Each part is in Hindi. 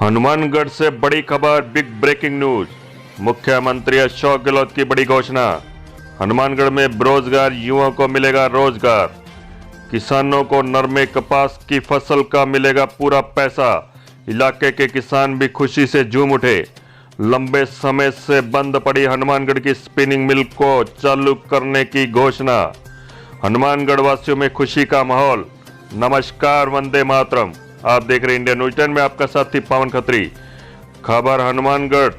हनुमानगढ़ से बड़ी खबर, बिग ब्रेकिंग न्यूज। मुख्यमंत्री अशोक गहलोत की बड़ी घोषणा। हनुमानगढ़ में बेरोजगार युवाओं को मिलेगा रोजगार। किसानों को नरमे कपास की फसल का मिलेगा पूरा पैसा। इलाके के किसान भी खुशी से झूम उठे। लंबे समय से बंद पड़ी हनुमानगढ़ की स्पिनिंग मिल को चालू करने की घोषणा। हनुमानगढ़ वासियों में खुशी का माहौल। नमस्कार, वंदे मातरम। आप देख रहे हैं इंडिया न्यूज 10 में आपका साथी पवन खत्री। खबर हनुमानगढ़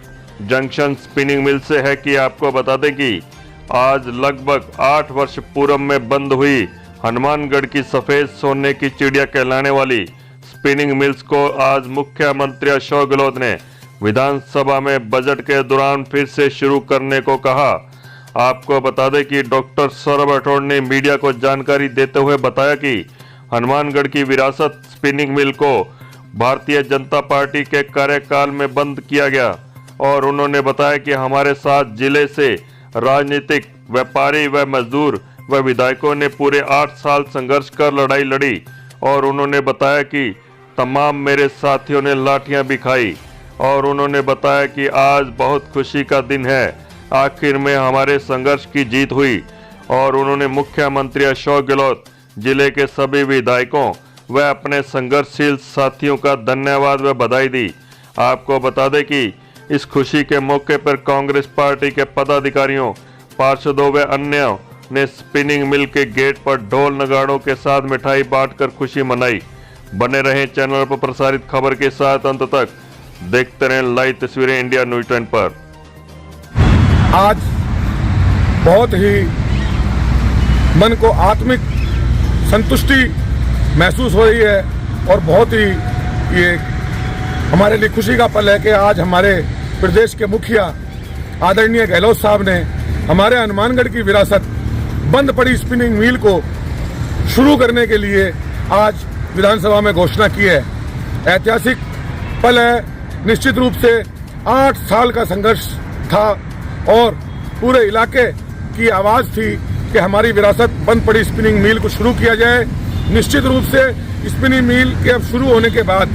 जंक्शन स्पिनिंग मिल से है कि आपको बता दें कि आज लगभग 8 वर्ष पूर्व में बंद हुई हनुमानगढ़ की सफेद सोने की चिड़िया कहलाने वाली स्पिनिंग मिल्स को आज मुख्यमंत्री अशोक गहलोत ने विधानसभा में बजट के दौरान फिर से शुरू करने को कहा। आपको बता दें कि डॉक्टर सौरभ राठौड़ ने मीडिया को जानकारी देते हुए बताया कि हनुमानगढ़ की विरासत स्पिनिंग मिल को भारतीय जनता पार्टी के कार्यकाल में बंद किया गया और उन्होंने बताया कि हमारे साथ जिले से राजनीतिक, व्यापारी व मजदूर व विधायकों ने पूरे 8 साल संघर्ष कर लड़ाई लड़ी और उन्होंने बताया कि तमाम मेरे साथियों ने लाठियां भी खाई और उन्होंने बताया कि आज बहुत खुशी का दिन है। आखिर में हमारे संघर्ष की जीत हुई और उन्होंने मुख्यमंत्री अशोक गहलोत, जिले के सभी विधायकों व अपने संघर्षशील साथियों का धन्यवाद व बधाई दी। आपको बता दें कि इस खुशी के मौके पर कांग्रेस पार्टी के पदाधिकारियों, पार्षदों व अन्य ने स्पिनिंग मिल के गेट पर ढोल नगाड़ों के साथ मिठाई बांटकर खुशी मनाई। बने रहें चैनल पर प्रसारित खबर के साथ अंत तक। देखते रहें लाइव तस्वीरें इंडिया न्यूज 10 पर। आज बहुत ही मन को आत्मिक संतुष्टि महसूस हो रही है और बहुत ही ये हमारे लिए खुशी का पल है कि आज हमारे प्रदेश के मुखिया आदरणीय गहलोत साहब ने हमारे हनुमानगढ़ की विरासत बंद पड़ी स्पिनिंग मिल को शुरू करने के लिए आज विधानसभा में घोषणा की है। ऐतिहासिक पल है। निश्चित रूप से 8 साल का संघर्ष था और पूरे इलाके की आवाज़ थी कि हमारी विरासत बंद पड़ी स्पिनिंग मिल को शुरू किया जाए। निश्चित रूप से स्पिनिंग मिल के अब शुरू होने के बाद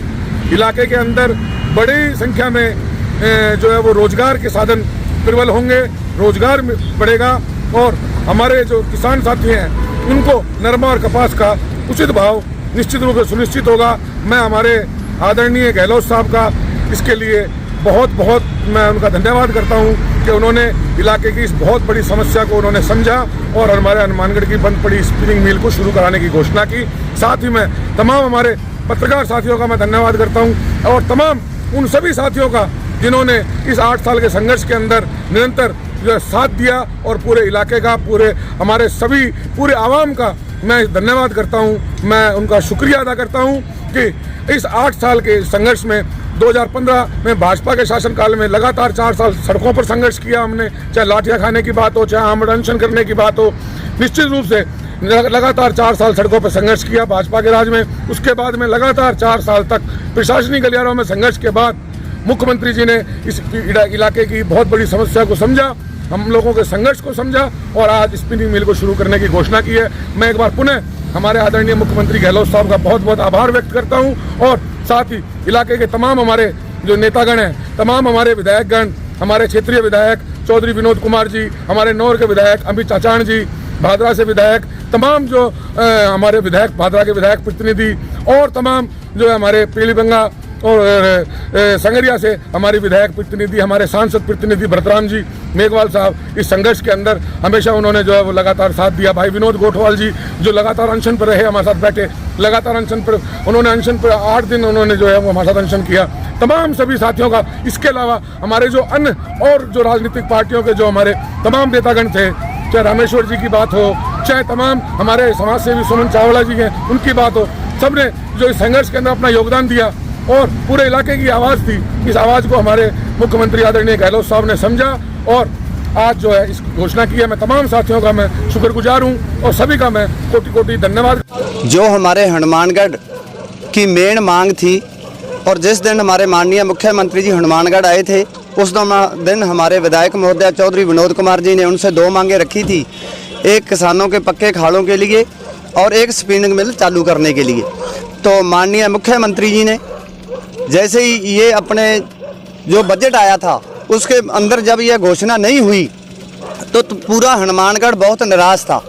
इलाके के अंदर बड़ी संख्या में जो है वो रोजगार के साधन प्रबल होंगे, रोजगार बढ़ेगा और हमारे जो किसान साथी हैं उनको नरमा और कपास का उचित भाव निश्चित रूप से सुनिश्चित होगा। मैं हमारे आदरणीय गहलोत साहब का इसके लिए बहुत मैं उनका धन्यवाद करता हूं कि उन्होंने इलाके की इस बहुत बड़ी समस्या को उन्होंने समझा और हमारे हनुमानगढ़ की बंद पड़ी स्पिनिंग मिल को शुरू कराने की घोषणा की। साथ ही मैं तमाम हमारे पत्रकार साथियों का मैं धन्यवाद करता हूं और तमाम उन सभी साथियों का जिन्होंने इस 8 साल के संघर्ष के अंदर निरंतर जो साथ दिया और पूरे इलाके का, पूरे हमारे सभी पूरे आवाम का मैं धन्यवाद करता हूं। मैं उनका शुक्रिया अदा करता हूं कि इस 8 साल के संघर्ष में 2015 में भाजपा के शासनकाल में लगातार 4 साल सड़कों पर संघर्ष किया हमने, चाहे लाठियां खाने की बात हो, चाहे आमरण अनशन करने की बात हो। निश्चित रूप से लगातार 4 साल सड़कों पर संघर्ष किया भाजपा के राज में। उसके बाद में लगातार 4 साल तक प्रशासनिक गलियारों में संघर्ष के बाद मुख्यमंत्री जी ने इस इलाके की बहुत बड़ी समस्या को समझा, हम लोगों के संघर्ष को समझा और आज स्पिनिंग मिल को शुरू करने की घोषणा की है। मैं एक बार पुनः हमारे आदरणीय मुख्यमंत्री गहलोत साहब का बहुत आभार व्यक्त करता हूं और साथ ही इलाके के तमाम हमारे जो नेतागण हैं, तमाम हमारे विधायकगण, हमारे क्षेत्रीय विधायक चौधरी विनोद कुमार जी, हमारे नौर के विधायक अमित चाचाण जी, भादरा से विधायक, तमाम जो हमारे विधायक भादरा के विधायक प्रतिनिधि और तमाम जो हमारे पीलीबंगा और संगरिया से हमारी विधायक प्रतिनिधि, हमारे सांसद प्रतिनिधि भरतराम जी मेघवाल साहब, इस संघर्ष के अंदर हमेशा उन्होंने जो है वो लगातार साथ दिया। भाई विनोद गोठवाल जी जो लगातार अनशन पर रहे, हमारे साथ बैठे, लगातार अनशन पर उन्होंने अनशन पर 8 दिन उन्होंने जो है वो हमारे साथ अनशन किया। तमाम सभी साथियों का, इसके अलावा हमारे जो अन्य और जो राजनीतिक पार्टियों के जो हमारे तमाम नेतागण थे, चाहे रामेश्वर जी की बात हो, चाहे तमाम हमारे समाज सेवी सुमन चावला जी हैं उनकी बात हो, सबने जो इस संघर्ष के अंदर अपना योगदान दिया और पूरे इलाके की आवाज़ थी। इस आवाज़ को हमारे मुख्यमंत्री आदरणीय गहलोत साहब ने समझा और आज जो है इस घोषणा की है। मैं तमाम साथियों का मैं शुक्रगुजार हूं और सभी का मैं कोटि धन्यवाद। जो हमारे हनुमानगढ़ की मेन मांग थी और जिस दिन हमारे माननीय मुख्यमंत्री जी हनुमानगढ़ आए थे उस दिन हमारे विधायक महोदय चौधरी विनोद कुमार जी ने उनसे 2 मांगें रखी थी, एक किसानों के पक्के खाड़ों के लिए और एक स्पिनिंग मिल चालू करने के लिए। तो माननीय मुख्यमंत्री जी ने जैसे ही ये अपने जो बजट आया था उसके अंदर जब ये घोषणा नहीं हुई तो पूरा हनुमानगढ़ बहुत निराश था।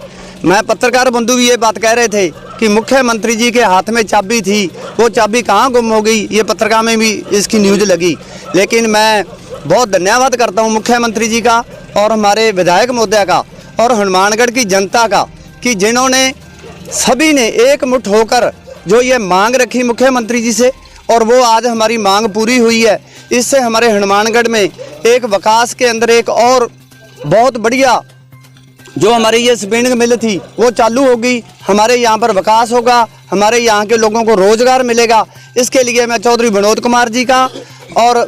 मैं पत्रकार बंधु भी ये बात कह रहे थे कि मुख्यमंत्री जी के हाथ में चाबी थी, वो चाबी कहाँ गुम हो गई, ये पत्रिका में भी इसकी न्यूज़ लगी। लेकिन मैं बहुत धन्यवाद करता हूँ मुख्यमंत्री जी का और हमारे विधायक महोदय का और हनुमानगढ़ की जनता का कि जिन्होंने सभी ने एक मुट्ठ होकर जो ये मांग रखी मुख्यमंत्री जी से और वो आज हमारी मांग पूरी हुई है। इससे हमारे हनुमानगढ़ में एक विकास के अंदर एक और बहुत बढ़िया जो हमारी ये स्पिनिंग मिल थी वो चालू होगी। हमारे यहाँ पर विकास होगा, हमारे यहाँ के लोगों को रोजगार मिलेगा। इसके लिए मैं चौधरी विनोद कुमार जी का और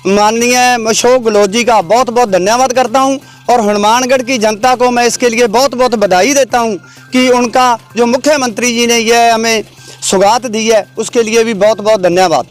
माननीय अशोक गहलोत जी का बहुत बहुत धन्यवाद करता हूँ और हनुमानगढ़ की जनता को मैं इसके लिए बहुत बहुत बधाई देता हूँ कि उनका जो मुख्यमंत्री जी ने यह हमें सौगात दी है उसके लिए भी बहुत बहुत धन्यवाद।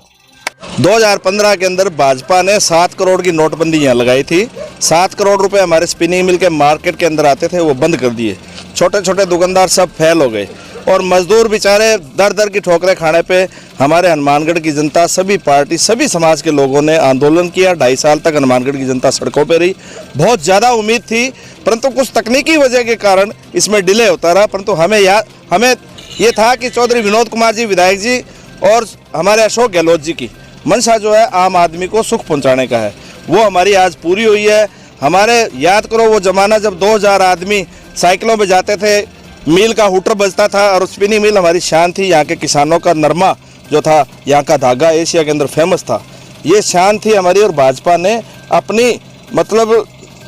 2015 के अंदर भाजपा ने 7 करोड़ की नोटबंदी यहाँ लगाई थी। 7 करोड़ रुपए हमारे स्पिनिंग मिल के मार्केट के अंदर आते थे, वो बंद कर दिए। छोटे छोटे दुकानदार सब फेल हो गए और मजदूर बेचारे दर दर की ठोकरें खाने पे हमारे हनुमानगढ़ की जनता, सभी पार्टी, सभी समाज के लोगों ने आंदोलन किया। 2.5 साल तक हनुमानगढ़ की जनता सड़कों पर रही। बहुत ज़्यादा उम्मीद थी, परंतु कुछ तकनीकी वजह के कारण इसमें डिले होता रहा। परंतु हमें ये था कि चौधरी विनोद कुमार जी विधायक जी और हमारे अशोक गहलोत जी की मंशा जो है आम आदमी को सुख पहुंचाने का है, वो हमारी आज पूरी हुई है। हमारे याद करो वो ज़माना जब 2000 आदमी साइकिलों में जाते थे, मिल का हुटर बजता था और स्पिनिंग मिल हमारी शान थी। यहाँ के किसानों का नरमा जो था, यहाँ का धागा एशिया के अंदर फेमस था, ये शान थी हमारी। और भाजपा ने अपनी मतलब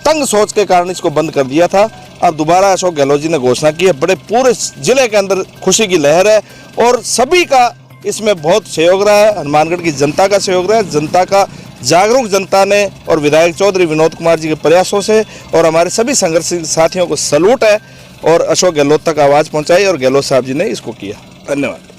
तंग सोच के कारण इसको बंद कर दिया था। अब दोबारा अशोक गहलोत जी ने घोषणा की है, बड़े पूरे जिले के अंदर खुशी की लहर है और सभी का इसमें बहुत सहयोग रहा है। हनुमानगढ़ की जनता का सहयोग रहा है, जनता का जागरूक जनता ने और विधायक चौधरी विनोद कुमार जी के प्रयासों से और हमारे सभी संघर्ष साथियों को सलूट है और अशोक गहलोत तक आवाज़ पहुंचाई और गहलोत साहब जी ने इसको किया। धन्यवाद।